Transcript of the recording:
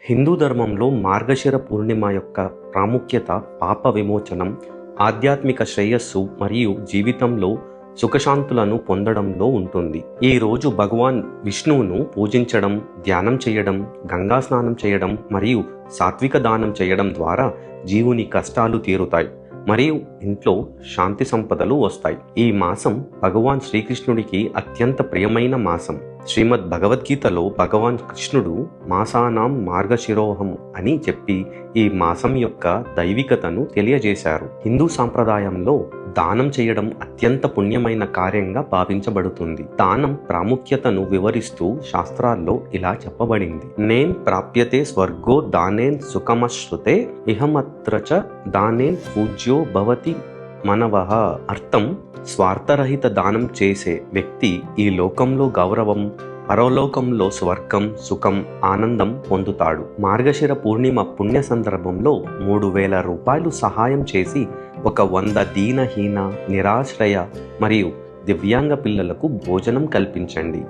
హిందూ ధర్మంలో మార్గశిర పూర్ణిమ యొక్క ప్రాముఖ్యత పాప విమోచనం, ఆధ్యాత్మిక శ్రేయస్సు మరియు జీవితంలో సుఖశాంతులను పొందడంలో ఉంటుంది. ఈ రోజు భగవాన్ విష్ణువును పూజించడం, ధ్యానం చేయడం, గంగా స్నానం చేయడం మరియు సాత్విక దానం చేయడం ద్వారా జీవుని కష్టాలు తీరుతాయి మరియు ఇంట్లో శాంతి సంపదలు వస్తాయి. ఈ మాసం భగవాన్ శ్రీకృష్ణుడికి అత్యంత ప్రియమైన మాసం. శ్రీమద్ భగవద్గీతలో భగవాన్ కృష్ణుడు మాసానాం మార్గశిరోహం అని చెప్పి ఈ మాసం యొక్క దైవికతను తెలియజేశారు. హిందూ సాంప్రదాయంలో దానం చేయడం అత్యంత పుణ్యమైన కార్యంగా భావించబడుతుంది. దానం ప్రాముఖ్యతను వివరిస్తూ శాస్త్రాల్లో ఇలా చెప్పబడింది: నేన్ ప్రాప్యతే స్వర్గో దానేన్ సుఖమశ్రుతే ఇహమత్ర చ దానేన్ పూజ్యో భవతి మనవః. అర్థం, స్వార్థరహిత దానం చేసే వ్యక్తి ఈ లోకంలో గౌరవం, పరలోకంలో స్వర్గం, సుఖం, ఆనందం పొందుతాడు. మార్గశిర పూర్ణిమ పుణ్య సందర్భంలో 3,000 రూపాయలు సహాయం చేసి 100 దీనహీన, నిరాశ్రయ మరియు దివ్యాంగ పిల్లలకు భోజనం కల్పించండి.